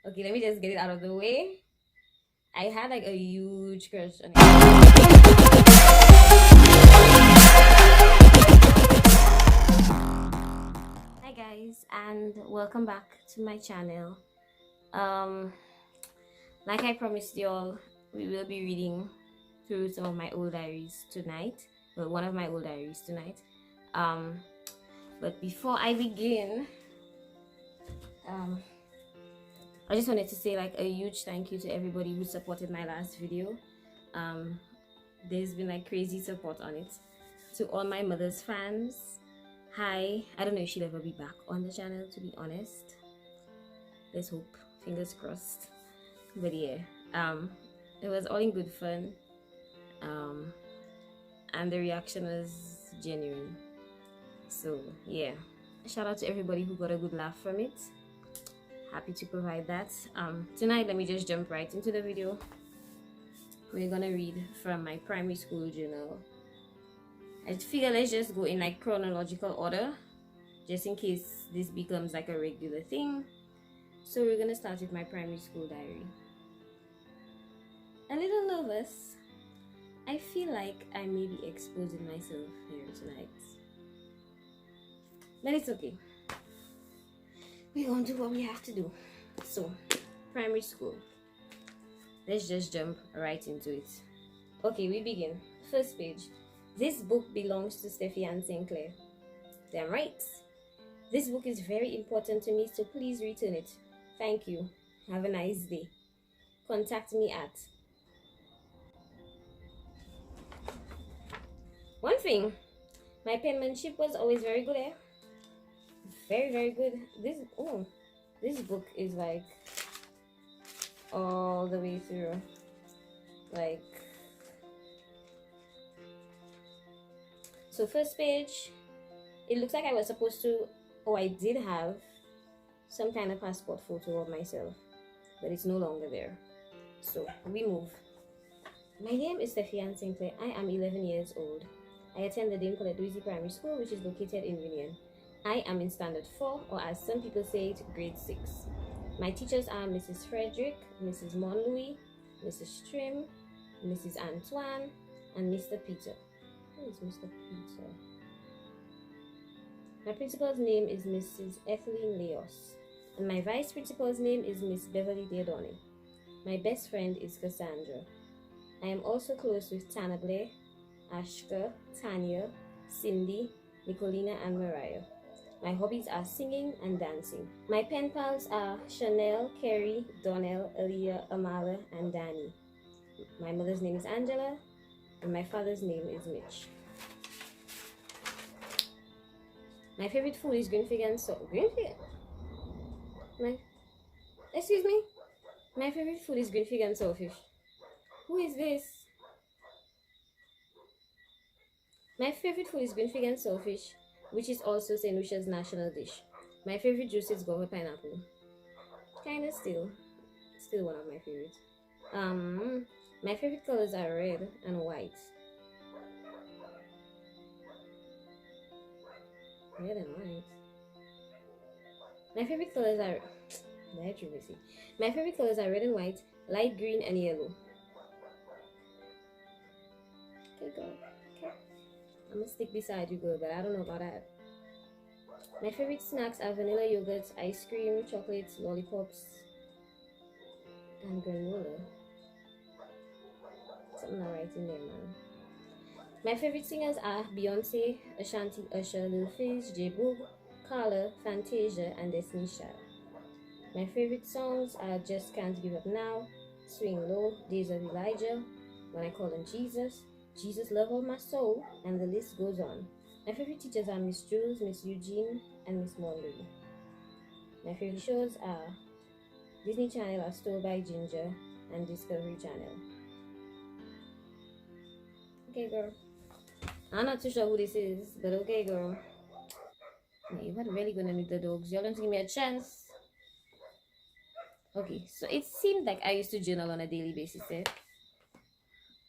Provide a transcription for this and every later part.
Okay, let me just get it out of the way. I had like a huge crush on it. Hi guys, and welcome back to my channel. Um, like I promised y'all, we will be reading through some of my old diaries tonight. Well, one of my old diaries tonight. Um, but before I begin, um, I just wanted to say like a huge thank you to everybody who supported my last video. Um, there's been like crazy support on it. To all my mother's fans, hi. I don't know if she'll ever be back on the channel, to be honest. Let's hope, fingers crossed. But yeah, it was all in good fun. And the reaction was genuine. So yeah, shout out to everybody who got a good laugh from it. Happy to provide that. Tonight, let me just jump right into the video. We're gonna read from my primary school journal. I figure let's just go in like chronological order, just in case this becomes like a regular thing. So we're gonna start with my primary school diary. A little nervous. I feel like I may be exposing myself here tonight, but it's okay. We're gonna do what we have to do. So, primary school. Let's just jump right into it. Okay, we begin. First page. This book belongs to Steffi Ann Sinclair. Damn right. This book is very important to me, so please return it. Thank you. Have a nice day. Contact me at. One thing, my penmanship was always very good, eh? Very, very good. This book is like all the way through. Like, so first page, it looks like I was supposed to, I did have some kind of passport photo of myself, but it's no longer there. So we move. My name is Steffi Ann Sinclair. I am 11 years old. I attend the Dame Colette Louisy Primary School, which is located in Union. I am in Standard 4, or as some people say it, Grade 6. My teachers are Mrs. Frederick, Mrs. Monlouis, Mrs. Trim, Mrs. Antoine, and Mr. Peter. Who is Mr. Peter? My principal's name is Mrs. Etheline Leos, and my vice principal's name is Miss Beverly Deodoni. My best friend is Cassandra. I am also close with Tana Blair, Ashka, Tanya, Cindy, Nicolina, and Mariah. My hobbies are singing and dancing. My pen pals are Chanel, Kerry, Donnell, Aaliyah, Amala, and Danny. My mother's name is Angela, and my father's name is Mitch. My favorite food is green fig and salt. Green fig? Excuse me? My favorite food is green fig and saltfish. Who is this? My favorite food is green fig and saltfish, which is also St. Lucia's national dish. My favorite juice is guava pineapple. Kinda still one of my favorites. My favorite colors are red and white. Red and white. My favorite colors are My favorite colors are red and white, light green and yellow. Okay, girl. Okay. I'm gonna stick beside you, girl, but I don't know about that. My favorite snacks are vanilla yogurt, ice cream, chocolates, lollipops, and granola. Something not right in there, man. My favorite singers are Beyonce, Ashanti, Usher, Lil Fizz, J Boog, Carla, Fantasia, and Destiny Child. My favorite songs are Just Can't Give Up Now, Swing Low, Days of Elijah, When I Call on Jesus, Jesus Love of My Soul, and the list goes on. My favorite teachers are Miss Jules, Miss Eugene, and Miss Monroe. My favorite shows are Disney Channel, Are Stole by Ginger, and Discovery Channel. Okay, girl. I'm not too sure who this is, but okay, girl. You're not really gonna need the dogs. Y'all don't give me a chance. Okay, so it seemed like I used to journal on a daily basis, eh?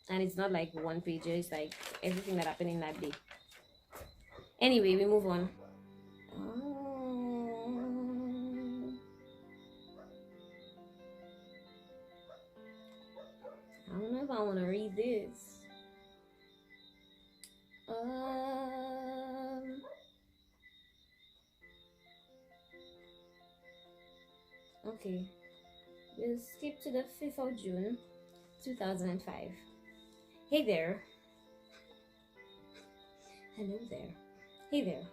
And it's not like one page, it's like everything that happened in that day. Anyway, we move on. want to read this. Um, okay, we'll skip to the 5th of June 2005. Hey there. Hello there. Hey there.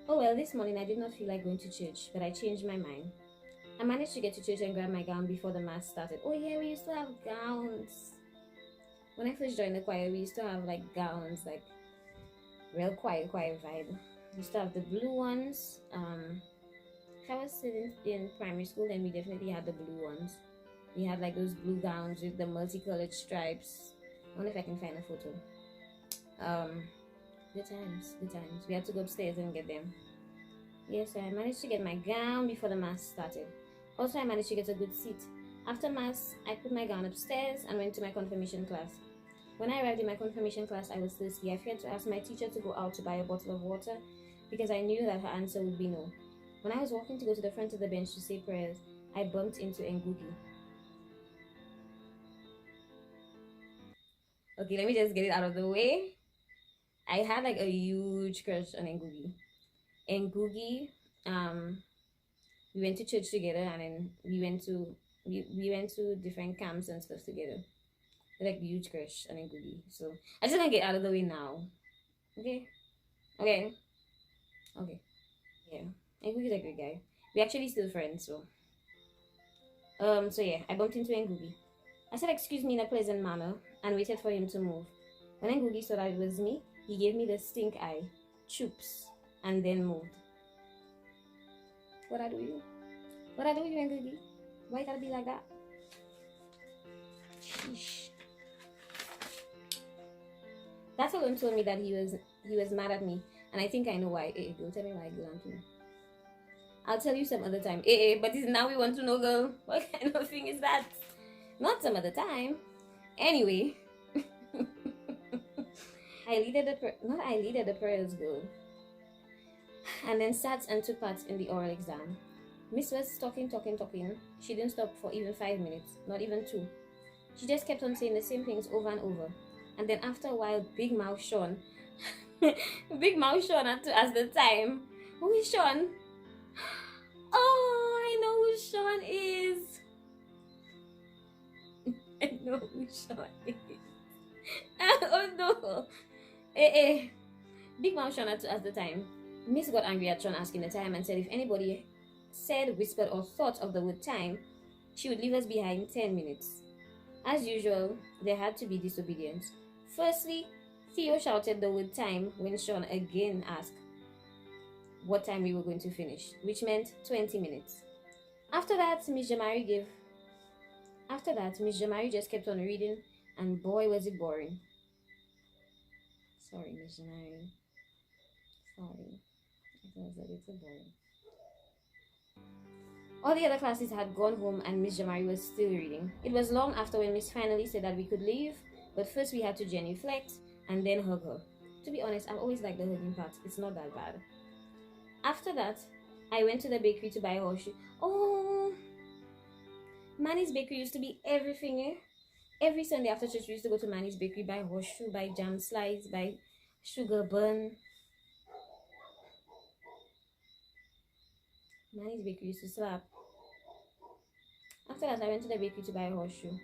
Oh well, this morning I did not feel like going to church, but I changed my mind. I managed to get to church and grab my gown before the mass started. Oh yeah, we used to have gowns. When I first joined the choir, we used to have like gowns, like real choir vibe. We used to have the blue ones. If I was still in primary school, then we definitely had the blue ones. We had like those blue gowns with the multicolored stripes. I wonder if I can find a photo. Good times, good times. We had to go upstairs and get them. Yes, I managed to get my gown before the mass started. Also, I managed to get a good seat. After mass, I put my gown upstairs and went to my confirmation class. When I arrived in my confirmation class, I was thirsty. I feared to ask my teacher to go out to buy a bottle of water because I knew that her answer would be no. When I was walking to go to the front of the bench to say prayers, I bumped into Ngugi. Okay, let me just get it out of the way. I had like a huge crush on Ngugi. Ngugi, we went to church together, and then we went to different camps and stuff together. Like huge crush on Ngugi. So I just gonna get out of the way now. Okay? Okay. Okay. Yeah. Ngugi's a great guy. We actually still friends, so yeah, I bumped into Ngugi. I said excuse me in a pleasant manner and waited for him to move. When Ngugi saw that it was me, he gave me the stink eye, choops, and then moved. What I do you? What I do you, Ngugi? Why you gotta be like that? Sheesh. That alone told me that he was mad at me, and I think I know why. Girl, tell me why, girl, Anthony. I'll tell you some other time. But now we want to know, girl. What kind of thing is that? Not some other time. Anyway, I leaded the prayers, girl, and then sat and took part in the oral exam. Miss was talking. She didn't stop for even 5 minutes, not even 2. She just kept on saying the same things over and over. And then after a while, Big Mouth Sean, had to ask the time, who is Sean? Oh, I know who Sean is. I know who Sean is. Oh no. Big Mouth Sean had to ask the time. Miss got angry at Sean asking the time and said if anybody said, whispered, or thought of the word time, she would leave us behind 10 minutes. As usual, there had to be disobedience. Firstly, Theo shouted the word time when Sean again asked what time we were going to finish, which meant 20 minutes. After that, Miss Jamari just kept on reading, and boy was it boring. Sorry, Miss Jamari. Sorry. It was a little boring. All the other classes had gone home and Miss Jamari was still reading. It was long after when Miss finally said that we could leave, but first we had to genuflect and then hug her. To be honest, I've always liked the hugging part. It's not that bad. After that, I went to the bakery to buy a horseshoe. Oh, Manny's bakery used to be everything, eh? Every Sunday after church, we used to go to Manny's bakery, buy horseshoe, buy jam slices, buy sugar bun. Manny's bakery used to slap. After that, I went to the bakery to buy a horseshoe.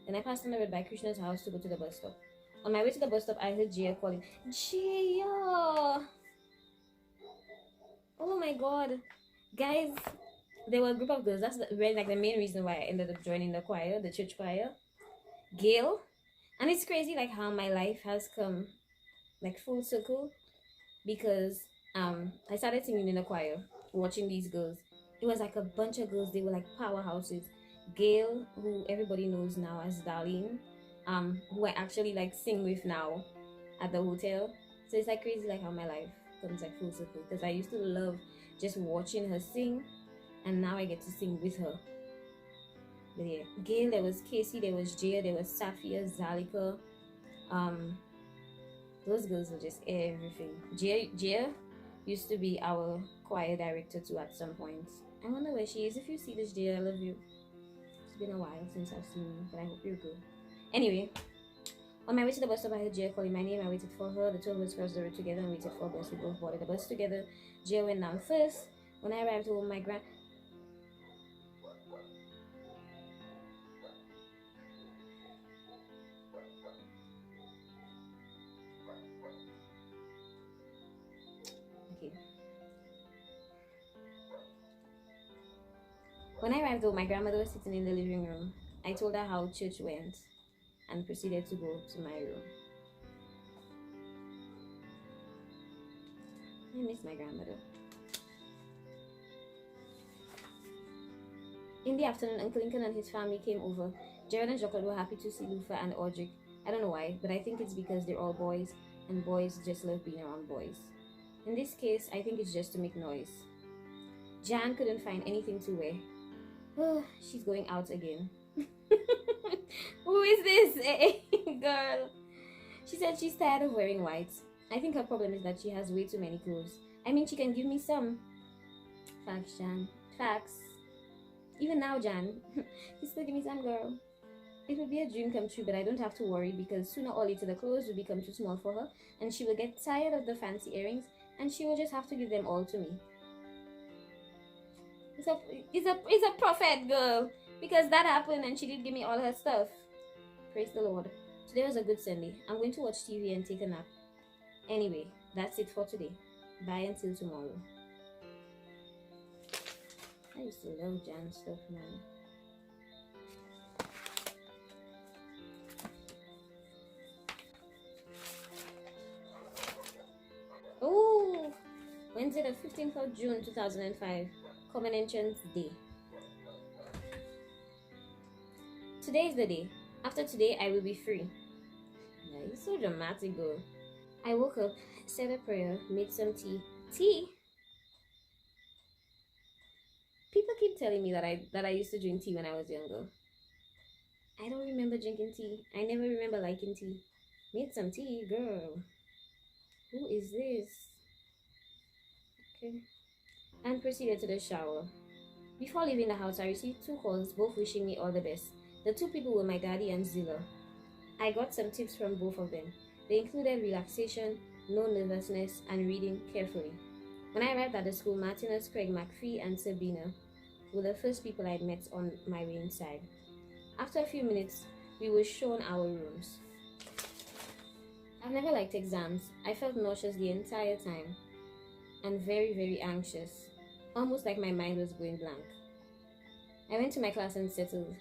Then I passed on the road by Krishna's house to go to the bus stop. On my way to the bus stop, I heard Jia calling, Jia! Oh my god. Guys, there were a group of girls. That's the main reason why I ended up joining the choir, the church choir. Gail. And it's crazy like how my life has come like full circle because I started singing in the choir, watching these girls. It was like a bunch of girls. They were like powerhouses. Gail, who everybody knows now as Darlene, who I actually like sing with now at the hotel. So it's like crazy like how my life comes like full circle because I used to love just watching her sing, and now I get to sing with her. But yeah, Gail, there was Casey, there was Jaya, there was Safia, Zalika. Those girls were just everything. Jaya used to be our choir director too at some point. I wonder where she is. If you see this, Jaya, I love you. It's been a while since I've seen you, but I hope you're good. Anyway, On my way to the bus stop, I heard Jia calling my name. I waited for her. The two of us crossed the road together and waited for a bus. We both boarded the bus together. Jia went down first. When I arrived home, my grand... Okay. When I arrived home, my grandmother was sitting in the living room. I told her how church went and proceeded to go to my room. I miss my grandmother. In the afternoon, Uncle Lincoln and his family came over. Jared and Chocolate were happy to see Lufa and Audric. I don't know why, but I think it's because they're all boys, and boys just love being around boys. In this case, I think it's just to make noise. Jan couldn't find anything to wear. Oh, she's going out again. Who is this? Hey, girl. She said she's tired of wearing white. I think her problem is that she has way too many clothes. I mean, she can give me some. Facts, Jan. Facts. Even now, Jan. You still give me some, girl. It would be a dream come true, but I don't have to worry because sooner or later the clothes will become too small for her and she will get tired of the fancy earrings and she will just have to give them all to me. It's a prophet, girl. Because that happened and she did give me all her stuff. Praise the Lord. Today was a good Sunday. I'm going to watch TV and take a nap. Anyway, that's it for today. Bye until tomorrow. I used to love Jan's stuff, man. Oh! Wednesday the 15th of June 2005. Common Entrance Day. Today is the day. After today, I will be free. Yeah, you're so dramatic, girl. I woke up, said a prayer, made some tea. Tea? People keep telling me that I used to drink tea when I was younger. I don't remember drinking tea. I never remember liking tea. Made some tea, girl. Who is this? Okay. And proceeded to the shower. Before leaving the house, I received 2 calls, both wishing me all the best. The 2 people were my daddy and Zilla. I got some tips from both of them. They included relaxation, no nervousness, and reading carefully. When I arrived at the school, Martinez, Craig McPhee, and Sabina were the first people I'd met on my way inside. After a few minutes, we were shown our rooms. I've never liked exams. I felt nauseous the entire time and very, very anxious, almost like my mind was going blank. I went to my class and settled.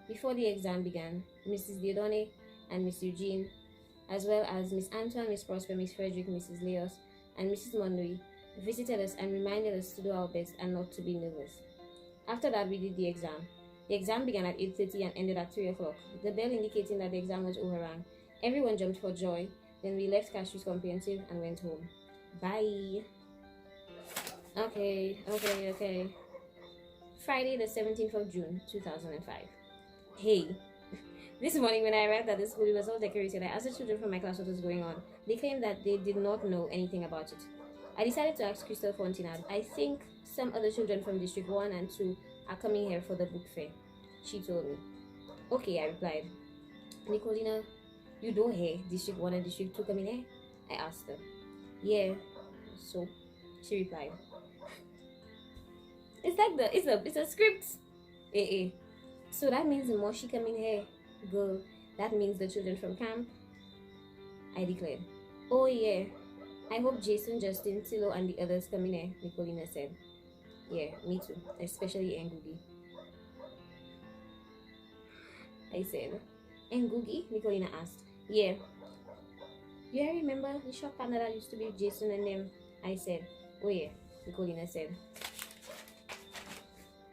Before the exam began, Mrs. Diodone and Miss Eugene, as well as Miss Antoine, Miss Prosper, Miss Frederick, Mrs. Leos, and Mrs. Monroe, visited us and reminded us to do our best and not to be nervous. After that, we did the exam. The exam began at 8:30 and ended at 3 o'clock. The bell indicating that the exam was over rang. Everyone jumped for joy. Then we left Cashew's Comprehensive and went home. Bye. Okay. Friday, the 17th of June, 2005. Hey. This morning when I arrived at the school, it was all decorated. I asked the children from my class what was going on. They claimed that they did not know anything about it. I decided to ask Crystal Fontinad. I think some other children from District 1 and 2 are coming here for the book fair. She told me. Okay, I replied. Nicolina, you don't hear District 1 and District 2 coming here? I asked her. Yeah. So, she replied. It's a script. So that means Moshi coming here. Girl, that means the children from camp. I declared. Oh yeah. I hope Jason, Justin, Tilo, and the others come in here, Nicolina said. Yeah, me too. Especially Ngugi. I said. Ngugi? Nicolina asked. Yeah. Yeah, I remember the shop partner that used to be Jason and them. I said. Oh yeah, Nicolina said.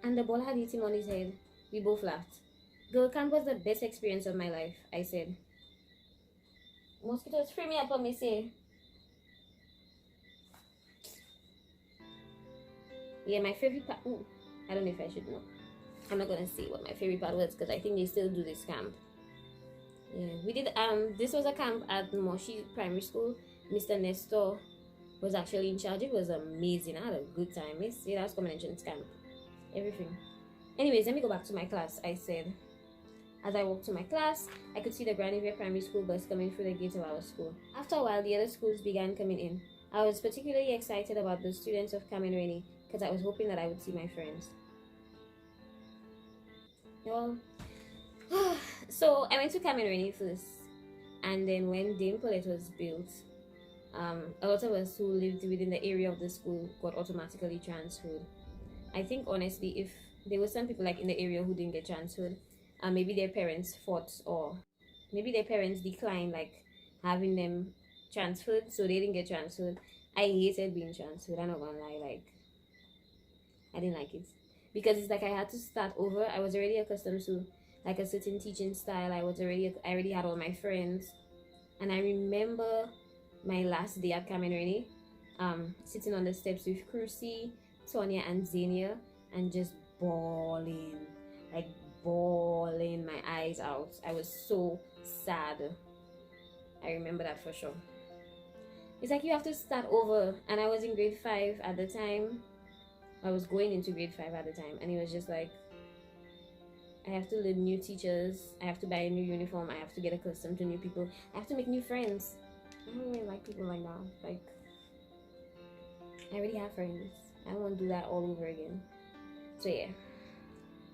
And the ball had hit him on his head. We both laughed. Girl camp was the best experience of my life, I said. Mosquitoes, free me up on me, say. Yeah, my favorite part. Ooh, I don't know if I should know. I'm not gonna say what my favorite part was because I think they still do this camp. Yeah, we did. This was a camp at Moshi Primary School. Mr. Nestor was actually in charge. It was amazing. I had a good time. See, that was common entrance camp. Everything. Anyways, let me go back to my class. I said, As I walked to my class, I could see the Grandview Primary School bus coming through the gate of our school. After a while, the other schools began coming in. I was particularly excited about the students of Kamenweni because I was hoping that I would see my friends. Well, so I went to Kamenweni first, and then when Dame Paulette was built, a lot of us who lived within the area of the school got automatically transferred. I think honestly, if there were some people like in the area who didn't get transferred, maybe their parents fought, or maybe their parents declined like having them transferred, so they didn't get transferred. I hated being transferred. I'm not gonna lie, like I didn't like it because it's like I had to start over. I was already accustomed to like a certain teaching style. I already had all my friends, and I remember my last day at Kamenweni, sitting on the steps with Crucy, Tonya, and Xenia, and just bawling, like bawling my eyes out. I was so sad. I remember that for sure. It's like you have to start over, and I was in grade 5 at the time. I was going into grade 5 at the time, and it was just like I have to learn new teachers, I have to buy a new uniform, I have to get accustomed to new people, I have to make new friends. I don't really like people like that. Like, I already have friends. I don't want to do that all over again. So yeah,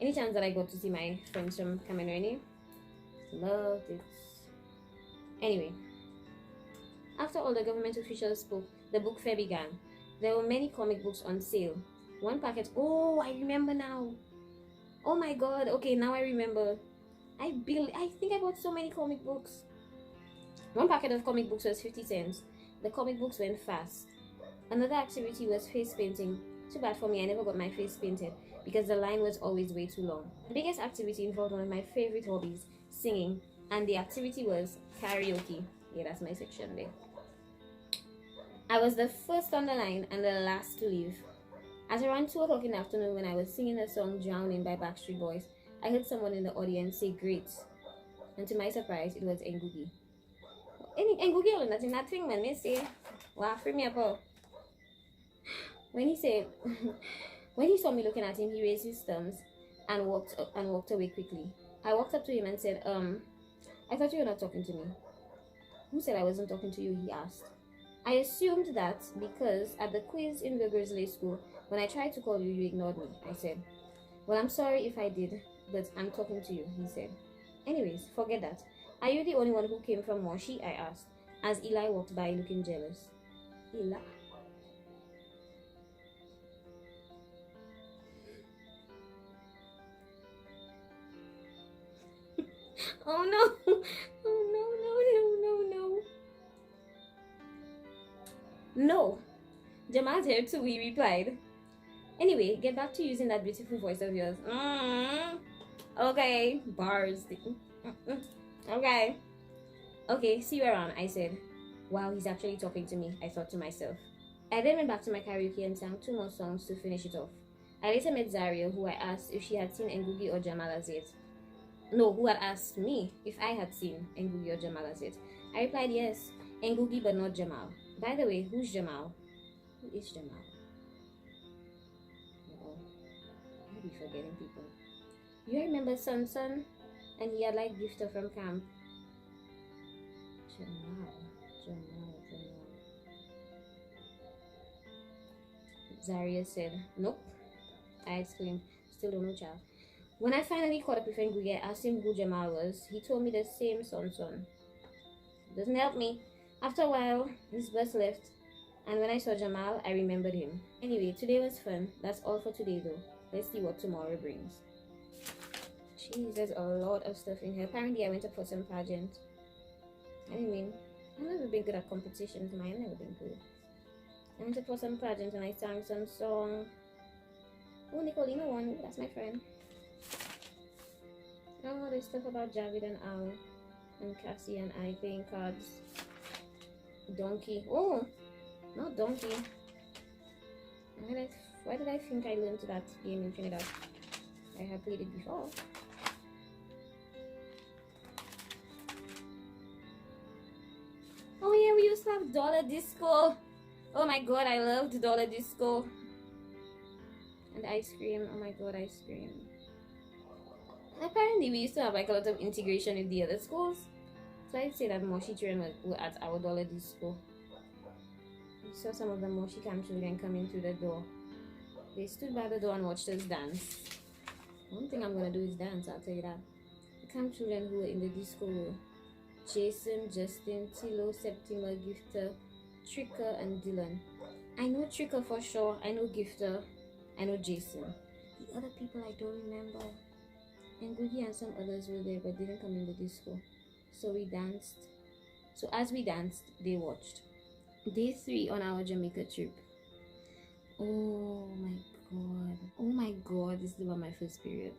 any chance that I got to see my friends from Kamenweni, loved it. Anyway, after all the government officials spoke, the book fair began. There were many comic books on sale. One packet, oh, I remember now. Oh my god, okay, now I remember. I think I bought so many comic books. One packet of comic books was 50 cents. The comic books went fast. Another activity was face painting. Too bad for me, I never got my face painted because the line was always way too long. The biggest activity involved one of my favorite hobbies, singing, and the activity was karaoke. Yeah, that's my section there. I was the first on the line and the last to leave. At around 2 o'clock in the afternoon, when I was singing the song Drowning by Backstreet Boys, I heard someone in the audience say great. And to my surprise, it was Ngugi. Ngugi all nothing, that thing, man, me say, wow, free me up all. When he said, when he saw me looking at him, he raised his thumbs and walked away quickly. I walked up to him and said, I thought you were not talking to me. Who said I wasn't talking to you? He asked. I assumed that because at the quiz in Wilgersley School, when I tried to call you, you ignored me. I said, well, I'm sorry if I did, but I'm talking to you, he said. Anyways, forget that. Are you the only one who came from Moshi? I asked, as Eli walked by looking jealous. Eli? Oh no! Oh no. No! Jamal's here too, he replied. Anyway, get back to using that beautiful voice of yours. Okay, bars. Okay. Okay, see you around, I said. Wow, he's actually talking to me, I thought to myself. I then went back to my karaoke and sang 2 more songs to finish it off. I later met Zaria, who I asked if she had seen Ngugi or Jamal as yet. No, who had asked me if I had seen Ngugi or Jamal as yet. I replied yes, Ngugi but not Jamal. By the way, who's Jamal? Who is Jamal? Oh, I'll be forgetting people. You remember Sun Sun? And he had like gifter from camp. Jamal. Zaria said, nope. I exclaimed, still don't know, child. When I finally caught up with Ngugi, I asked him who Jamal was. He told me the same Sun. Doesn't help me. After a while, his bus left, and when I saw Jamal, I remembered him. Anyway, today was fun. That's all for today though. Let's see what tomorrow brings. Jeez, there's a lot of stuff in here. Apparently I went up for some pageant. I've never been good at competitions, man. I've never been good. I went up for some pageant and I sang some song. Oh, Nicolina won. That's my friend. Oh, there's stuff about Javid and Al and Cassie and I playing cards. Donkey. Oh, not Donkey. Why did I think I learned that game in Trinidad? I have played it before. Oh yeah, we used to have Dollar Disco. Oh my god, I loved Dollar Disco. And ice cream. Oh my god, ice cream. Apparently, we used to have like a lot of integration with the other schools. So I'd say that Moshi children were at our dollar disco. We saw some of the Moshi camp children coming through the door. They stood by the door and watched us dance. One thing I'm gonna do is dance, I'll tell you that. The camp children who were in the disco were Jason, Justin, Tilo, Septima, Gifter, Tricker, and Dylan. I know Tricker for sure, I know Gifter, I know Jason. The other people I don't remember. And Googie and some others were there but didn't come in the disco. So we danced. So as we danced, they watched. Day 3 on our Jamaica trip. Oh my god. Oh my god, this is about my first period.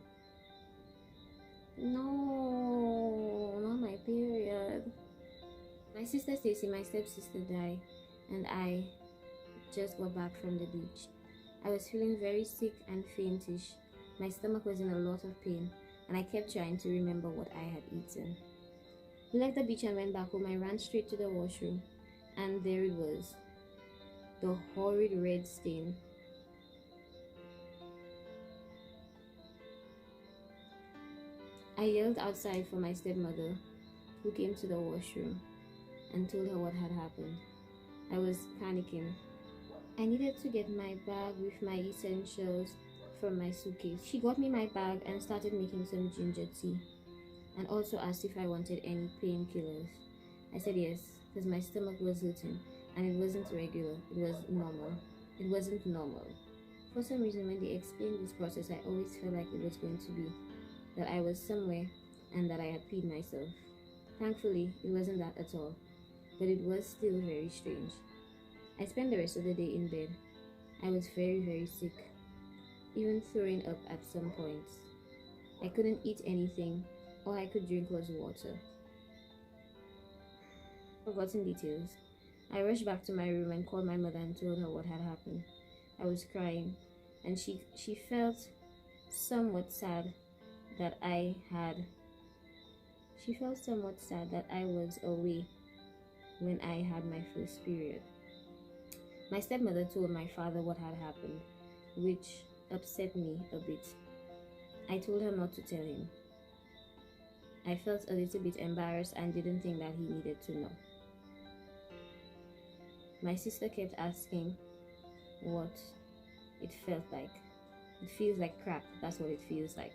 No, not my period. My sister Stacy, my stepsister, died, and I just got back from the beach. I was feeling very sick and faintish. My stomach was in a lot of pain, and I kept trying to remember what I had eaten. We left the beach and went back home. I ran straight to the washroom, and there it was, the horrid red stain. I yelled outside for my stepmother, who came to the washroom, and told her what had happened. I was panicking. I needed to get my bag with my essentials from my suitcase. She got me my bag and started making some ginger tea, and also asked if I wanted any painkillers. I said yes, because my stomach was hurting, and it wasn't regular, it was normal. It wasn't normal. For some reason, when they explained this process, I always felt like it was going to be that I was somewhere and that I had peed myself. Thankfully, it wasn't that at all, but it was still very strange. I spent the rest of the day in bed. I was very, very sick, even throwing up at some points. I couldn't eat anything. All I could drink was water. Forgotten details. I rushed back to my room and called my mother and told her what had happened. I was crying, and she felt somewhat sad that I was away when I had my first period. My stepmother told my father what had happened, which upset me a bit. I told her not to tell him. I felt a little bit embarrassed and didn't think that he needed to know. My sister kept asking what it felt like. It feels like crap, that's what it feels like.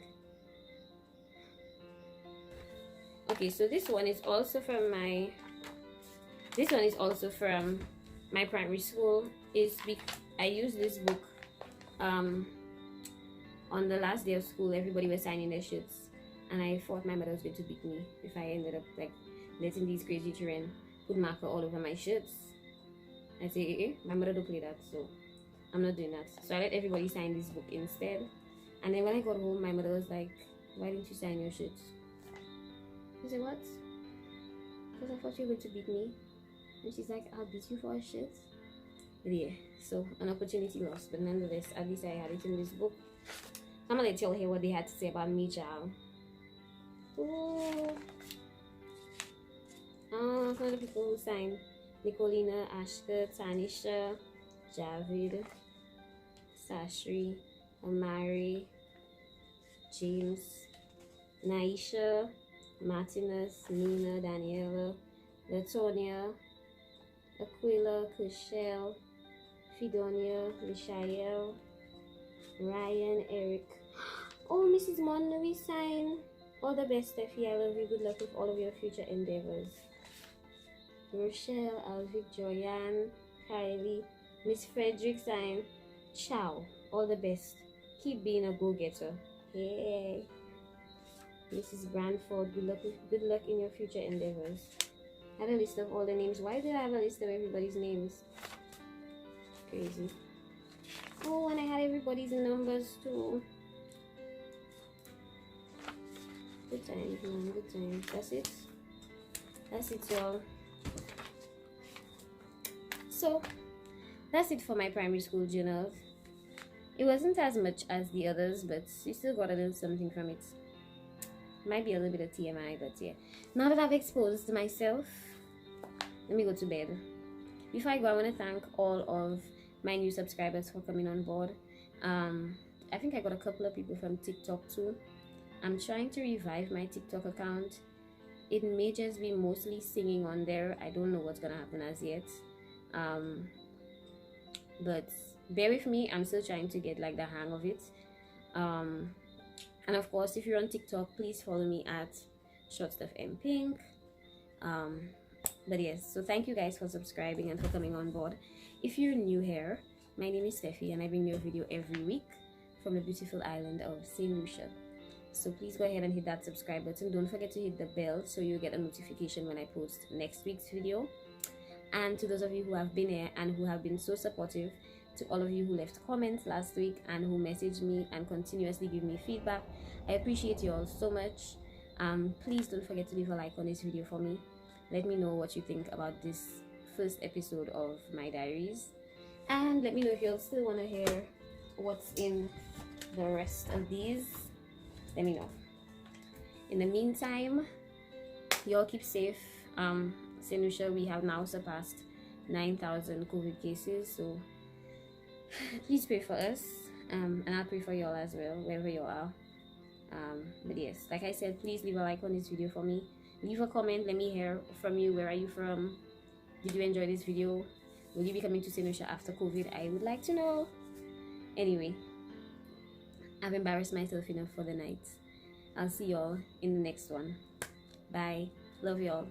Okay, so this one is also from my primary school. I used this book on the last day of school. Everybody was signing their shirts, and I thought my mother was going to beat me if I ended up like letting these crazy children put marker all over my shirts. I say, my mother don't play that, so I'm not doing that. So I let everybody sign this book instead. And then when I got home, my mother was like, why didn't you sign your shirts? I said, what? Because I thought you were going to beat me. And she's like, I'll beat you for a shirt. But yeah, so an opportunity lost. But nonetheless, at least I had it in this book. I'm going to tell her what they had to say about me, child. Oh, some of the people who signed: Nicolina, Ashka, Tanisha, Javid, Sashri, Amari, James, Naisha, Martinez, Nina, Daniela, Latonia, Aquila, Cushelle, Fidonia, Michael, Ryan, Eric. Oh, Mrs. Monnery signed. All the best, Steffi. I love you. Good luck with all of your future endeavors. Rochelle, Alvic, Joyanne, Kylie, Miss Frederick signed. Ciao. All the best. Keep being a go-getter. Yay. Mrs. Branford, good luck in your future endeavors. I had a list of all the names. Why did I have a list of everybody's names? Crazy. Oh, and I had everybody's numbers too. Good times, man. Good times. That's it, y'all. So, that's it for my primary school journal. It wasn't as much as the others, but you still got a little something from it. Might be a little bit of TMI, but yeah. Now that I've exposed myself, let me go to bed. Before I go, I want to thank all of my new subscribers for coming on board. I think I got a couple of people from TikTok too. I'm trying to revive my TikTok account. It may just be mostly singing on there. I don't know what's gonna happen as yet. um but bear with me, I'm still trying to get like the hang of it. um and of course, if you're on TikTok, please follow me at SMPink. um but yes, so thank you guys for subscribing and for coming on board. If you're new here, my name is Steffi and I bring you a video every week from the beautiful island of St. Lucia. So please go ahead and hit that subscribe button. Don't forget to hit the bell so you get a notification when I post next week's video. And to those of you who have been here and who have been so supportive, to all of you who left comments last week and who messaged me and continuously give me feedback, I appreciate you all so much. Please don't forget to leave a like on this video for me. Let me know what you think about this first episode of my diaries, and let me know if you all still want to hear what's in the rest of these. Let me know. In the meantime, y'all keep safe. St. Lucia, we have now surpassed 9,000 COVID cases, so please pray for us, and I'll pray for y'all as well, wherever you are. But yes, like I said, please leave a like on this video for me. Leave a comment. Let me hear from you. Where are you from? Did you enjoy this video? Will you be coming to St. Lucia after COVID? I would like to know. Anyway, I've embarrassed myself enough for the night. I'll see y'all in the next one. Bye. Love y'all.